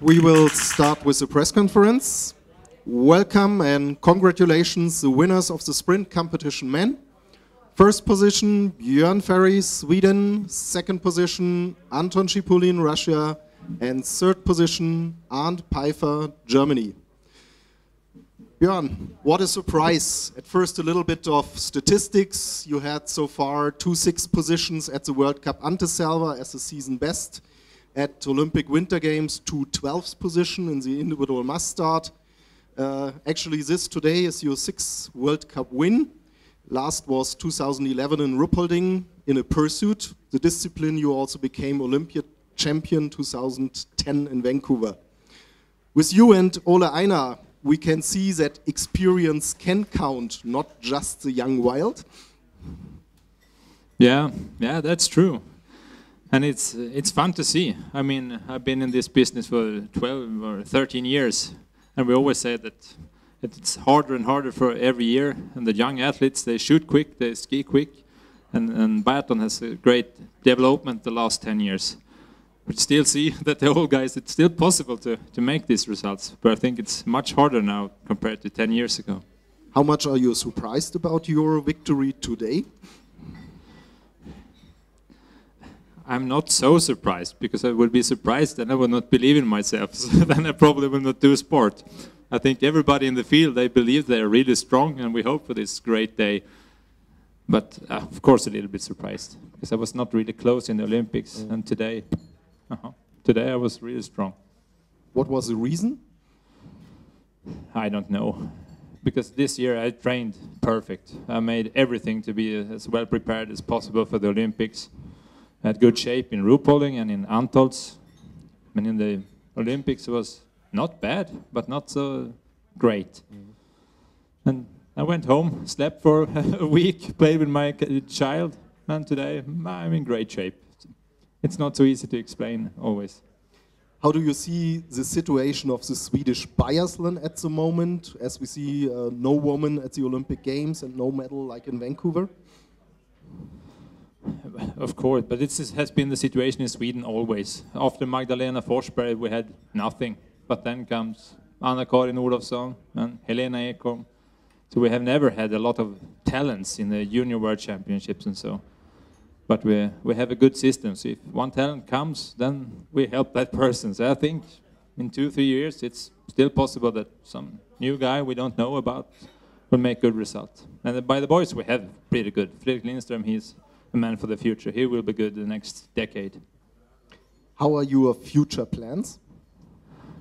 We will start with the press conference. Welcome and congratulations the winners of the sprint competition men. First position, Ferry, Sweden. Second position, Anton Shipulin, Russia. And third position, Peiffer, Germany. Björn, what a surprise. At first a little bit of statistics. You had so far 2 sixth positions at the World Cup ante salva as the season best. At Olympic Winter Games, 2 12th position in the individual must start. Actually this today is your 6th World Cup win. Last was 2011 in Ruppolding in a pursuit. The discipline you also became Olympic champion 2010 in Vancouver. With you and Ole Einar, we can see that experience can count, not just the young wild. Yeah, that's true. And it's fun to see. I mean, I've been in this business for 12 or 13 years, and we always say that it's harder and harder for every year. And the young athletes, they shoot quick, they ski quick, and biathlon has a great development the last 10 years. We still see that the old guys, it's still possible to make these results, but I think it's much harder now compared to 10 years ago. How much are you surprised about your victory today? I'm not so surprised, because I would be surprised and I would not believe in myself, so then I probably will not do sport. I think everybody in the field, they believe they're really strong, and we hope for this great day. But of course a little bit surprised, because I was not really close in the Olympics, and today I was really strong. What was the reason? I don't know, because this year I trained perfect. I made everything to be as well prepared as possible for the Olympics. I had good shape in Ruppolding and in Antolz. And in the Olympics it was not bad, but not so great. And I went home, slept for a week, played with my child, and today I'm in great shape. It's not so easy to explain always. How do you see the situation of the Swedish biathlon at the moment, as we see no woman at the Olympic Games and no medal like in Vancouver? Of course, but this has been the situation in Sweden always. After Magdalena Forsberg we had nothing, but then comes Anna-Karin Olofsson and Helena Ekholm. So we have never had a lot of talents in the Junior World Championships and so. But we have a good system, so if one talent comes, then we help that person. So I think in 2-3 years it's still possible that some new guy we don't know about will make good results. And by the boys we have pretty good. Fredrik Lindström, he's a man for the future. He will be good the next decade. How are your future plans?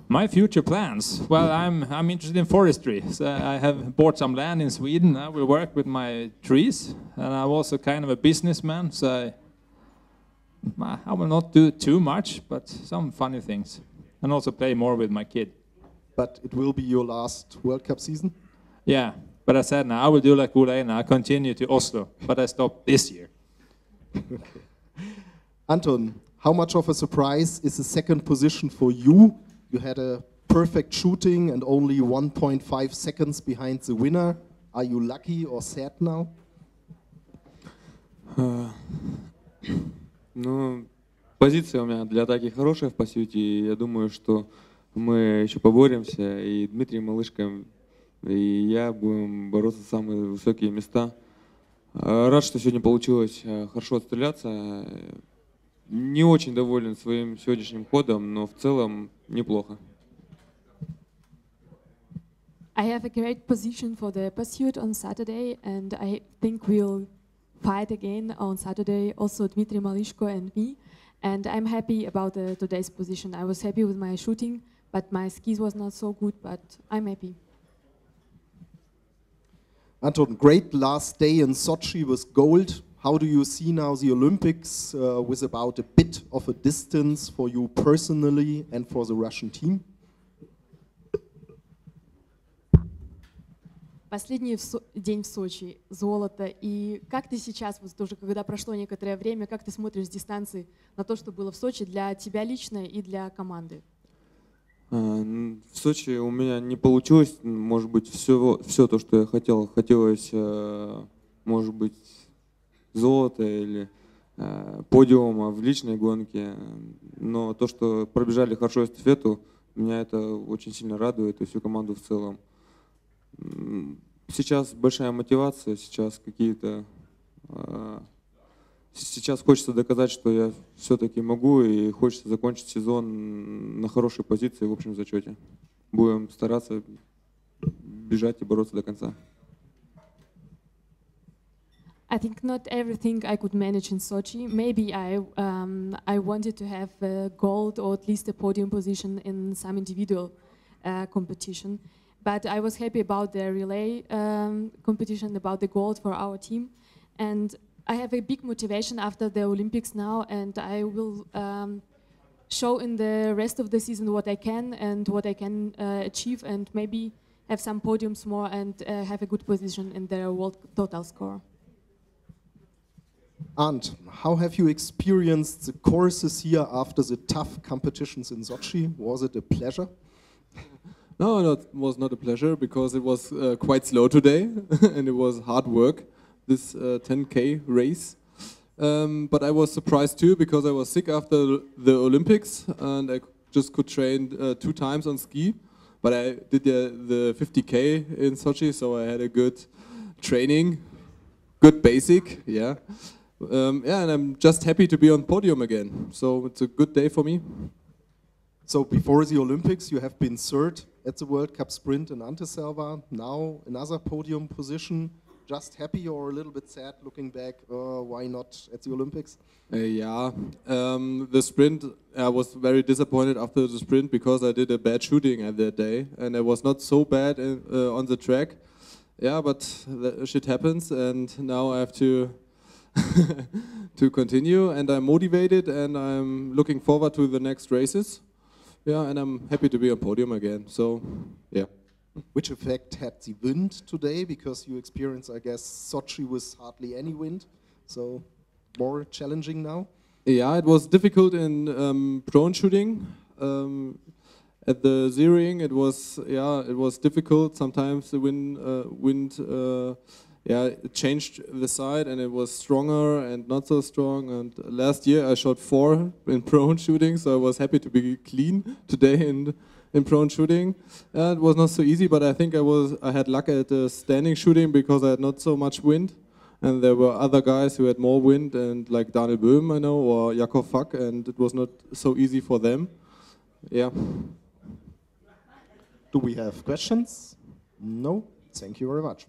My future plans? Well, I'm interested in forestry. So I have bought some land in Sweden. I will work with my trees, and I'm also kind of a businessman. So I will not do too much, but some funny things, and also play more with my kid. But it will be your last World Cup season? Yeah, but I said now I will do like Ole Einar. I continue to Oslo, but I stop this year. Okay. Anton, how much of a surprise is the second position for you? You had a perfect shooting and only 1.5 seconds behind the winner. Are you lucky or sad now? Ну, позиция у меня для атаки хорошая в пасюте. Я думаю, что мы еще поборемся, и Дмитрий Малышко, и я будем бороться за самые высокие места. Рад, что сегодня получилось хорошо отстреляться. Не очень доволен своим сегодняшним ходом, но в целом неплохо. I have a great position for the pursuit on Saturday, and I think we'll fight again on Saturday, also Dmitry Malishko and me. And I'm happy about today's position. I was happy with my shooting, but my skis was not so good, but I'm happy. Anton, great last day in Sochi with gold. How do you see now the Olympics with about a bit of a distance for you personally and for the Russian team? Последний день в Сочи, золото. И как ты сейчас, вот тоже, когда прошло некоторое время, как ты смотришь с дистанции на то, что было в Сочи для тебя лично и для команды? В Сочи у меня не получилось, может быть, все то, что я хотел. Хотелось, может быть, золота или подиума в личной гонке. Но то, что пробежали хорошо эстафету, меня это очень сильно радует и всю команду в целом. Сейчас большая мотивация, сейчас сейчас хочется доказать, что я все-таки могу, и хочется закончить сезон на хорошей позиции в общем зачете. Будем стараться бежать и бороться до конца. I think not everything I could manage in Sochi. Maybe I wanted to have a gold or at least a podium position in some individual competition. But I was happy about the relay competition, about the gold for our team. And I have a big motivation after the Olympics now, and I will show in the rest of the season what I can and what I can achieve, and maybe have some podiums more and have a good position in the world total score. And how have you experienced the courses here after the tough competitions in Sochi? Was it a pleasure? No, it was not a pleasure because it was quite slow today and it was hard work, this 10K race. But I was surprised too because I was sick after the Olympics and I just could train 2 times on ski. But I did the 50K in Sochi, so I had a good training, good basic, yeah. And I'm just happy to be on podium again. So it's a good day for me. So before the Olympics, you have been third at the World Cup Sprint in Anteselva. Now another podium position. Just happy or a little bit sad looking back? Why not at the Olympics? The sprint, I was very disappointed after the sprint because I did a bad shooting at that day and I was not so bad on the track. Yeah, but that shit happens and now I have to to continue, and I'm motivated and I'm looking forward to the next races. Yeah, and I'm happy to be on podium again. So, yeah. Which effect had the wind today? Because you experienced, I guess, Sochi with hardly any wind. So, more challenging now? Yeah, it was difficult in prone shooting. At the zeroing, it was difficult. Sometimes the wind it changed the side and it was stronger and not so strong. And last year I shot 4 in prone shooting, so I was happy to be clean today in prone shooting. It was not so easy, but I think I had luck at the standing shooting because I had not so much wind. And there were other guys who had more wind, and like Daniel Böhm, I know, or Jakob Fack, and it was not so easy for them. Yeah. Do we have questions? No? Thank you very much.